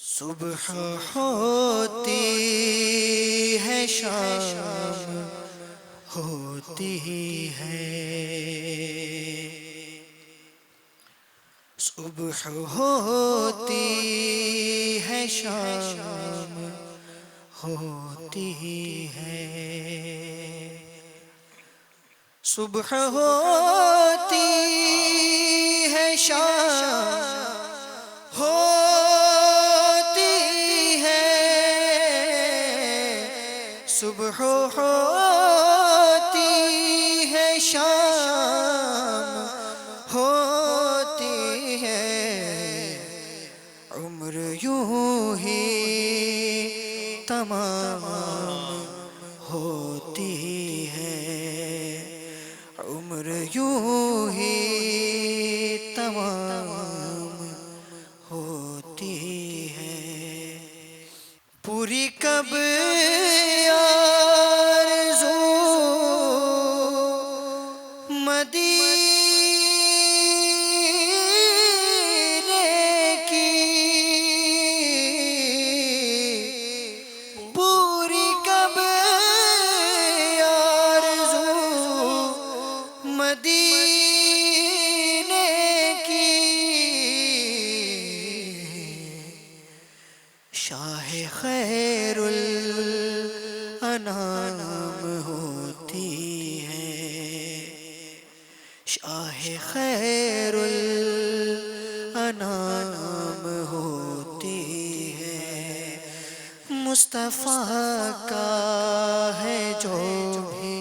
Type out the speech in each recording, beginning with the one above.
صبح ہوتی ہے شام ہوتی ہے، صبح ہوتی ہے شام ہوتی ہے، صبح ہوتی ہے شام ہوتی ہے، صبح ہوتی ہے شام ہوتی ہے، عمر یوں ہی تمام ہوتی ہے، عمر یوں ہی تمام ہوتی ہے، پوری کب آرزو مدینے کی، پوری کب آرزو مدینے کی، شاہ خیر الانام ہوتی ہے، شاہ خیر الانام ہوتی ہے، مصطفیٰ کا ہے جو بھی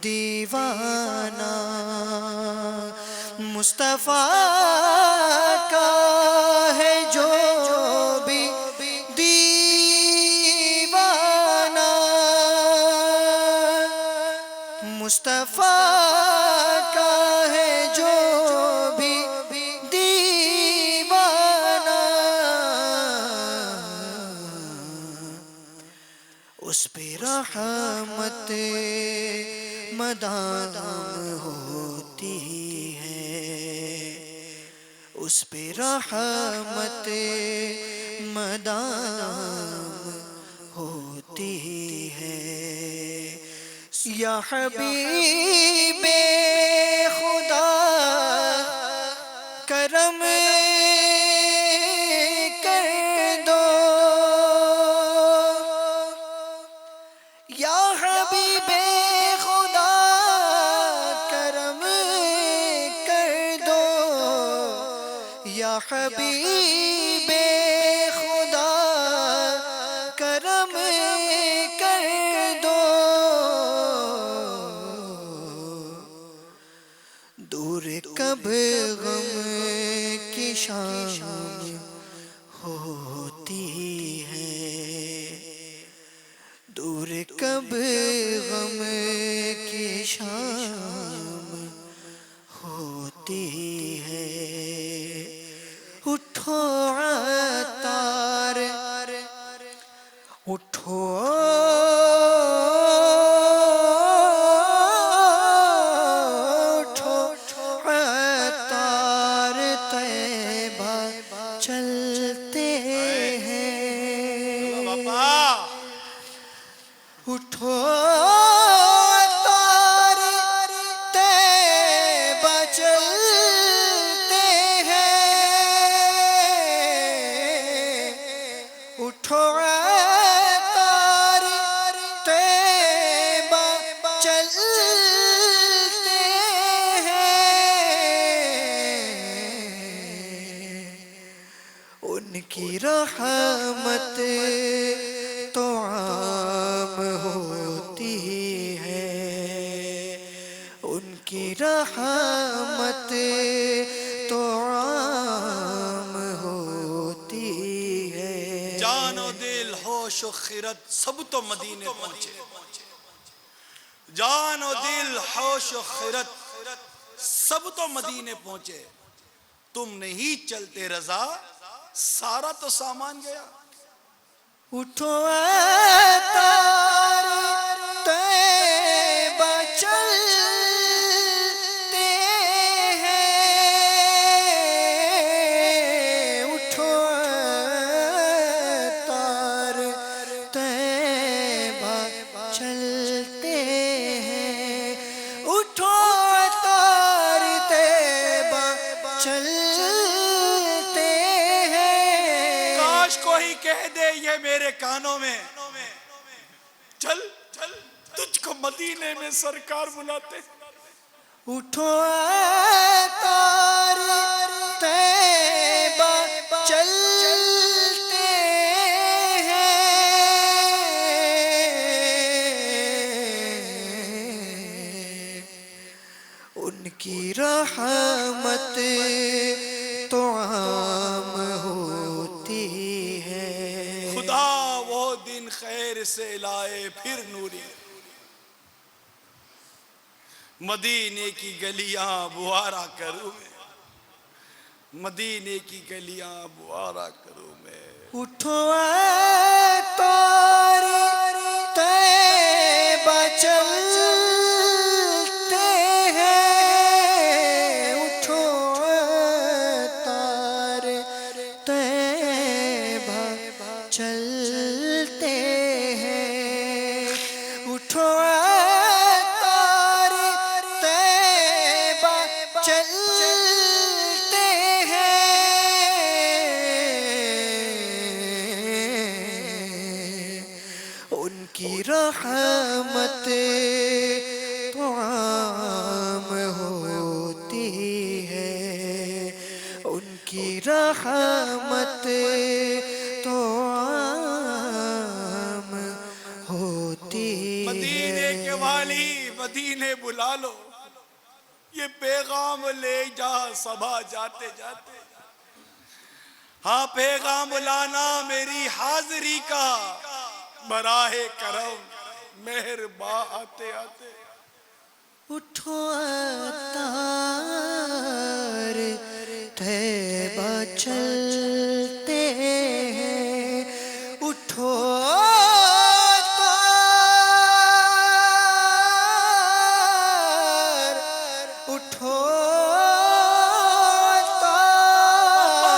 دیوانہ، مصطفیٰ کا ہے جو بھی دیوانہ، مصطفیٰ کا ہے جو بھی دیوانہ، اس پہ رحمت مدام ہوتی ہے، اس پہ رحمت مدام ہوتی ہے، یا حبیب خدا کرم کر دو، یا حبیب خدا کرم کر دو، یا حبیب خدا کرم کر دو، دور کب غم کی شام ہوتی ہے، دور کب غم کی شام ہوتی ہے، اٹھو عطار اٹھو، اٹھو عطار طیبہ چلتے ہیں، اٹھو عطار طیبہ چلتے ہیں، اٹھو عطار طیبہ چلتے ہیں، ان کی رحمت تو عام ہوتی ہے، ان کی رحمت تو عام ہوتی ہے، جان و دل ہوش و خرد سب تو مدینے پہنچے، جان و دل ہوش و خرد سب تو مدینے پہنچے، تم نہیں چلتے رضا سارا تو سامان گیا، اٹھو عطار طیبہ چلتے ہیں، اٹھو کوئی کہہ دے یہ میرے کانوں میں، چل چل تجھ کو مدینے میں سرکار بلاتے۔ اٹھو اے تار طیبہ چلتے ہیں، ان کی رحمت تو عام ہوتی ہے۔ خدا وہ دن خیر سے لائے پھر نوری، مدینے کی گلیاں بوارا کروں میں، مدینے کی گلیاں بوارا کروں میں۔ اٹھو اے تار طیبہ چلتے ہیں، اٹھو اے تار طیبہ چلتے ہیں، اٹھو اے تار طیبہ چلتے ہیں، ان کی رحمت تو عام ہوتی ہے، ان کی رحمت تو عام ہوتی ہے۔ مدینے کے والی مدینے بلا لو، یہ پیغام لے جا صبا جاتے جاتے۔ ہاں پیغام لانا میری حاضری کا، براہ کرم مہرباں آتے آتے۔ اٹھو اے تار طیبہ چلتے ہیں، اٹھو تار، اٹھو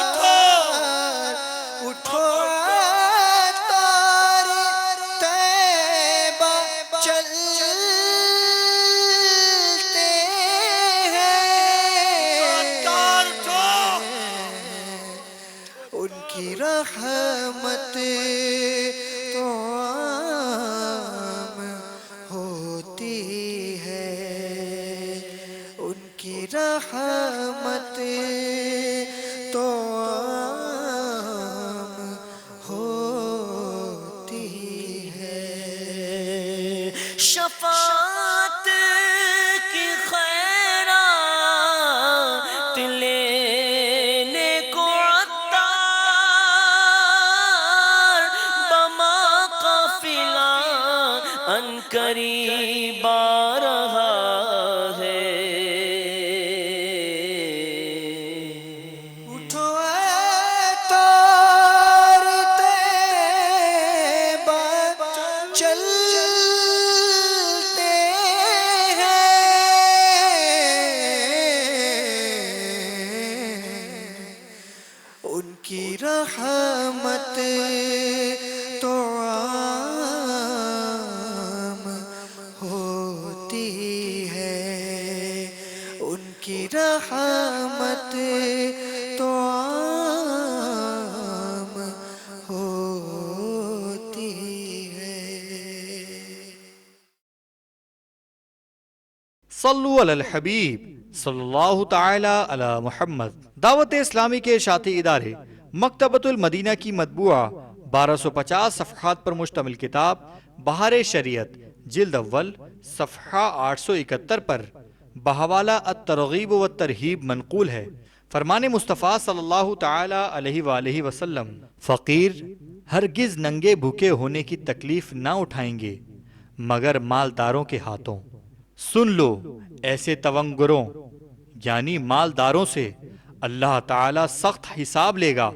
تار، اٹھو تار طیبہ چلتے ہیں، ان کی رحمت تو عام ہوتی ہے، ان کی رحمت تو عام ہوتی ہے۔ شفاعت کی خیرات لینے کو عطار بما قافلہ عنقریب آ رہا ہے۔ اٹھو اے تار طیبہ چلتے ہیں، ان کی رحمت تو عام ہوتی ہے، ان کی رحمت تو عام ہوتی ہے۔ صلو علی الحبیب صلی اللہ تعالی علی محمد۔ دعوت اسلامی کے اشاعتی ادارے مکتبۃ المدینہ کی مطبوعہ 1250 صفحات پر مشتمل کتاب بہار شریعت جلد اول صفحہ 871 پر بحوالہ الترغیب والترہیب منقول ہے۔ فرمان مصطفیٰ صلی اللہ تعالی علیہ وآلہ وسلم: فقیر ہرگز ننگے بھوکے ہونے کی تکلیف نہ اٹھائیں گے مگر مالداروں کے ہاتھوں۔ سن لو ایسے تونگروں یعنی مالداروں سے اللہ تعالیٰ سخت حساب لے گا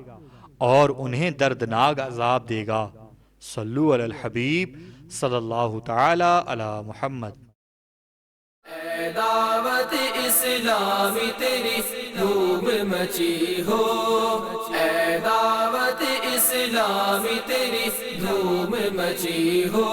اور انہیں دردناک عذاب دے گا۔ صلو علی الحبیب صلی اللہ تعالی علی محمد۔ اے دعوت اسلامی تیری دھوم مچی ہو، اے دعوت اسلامی تیری دھوم مچی ہو۔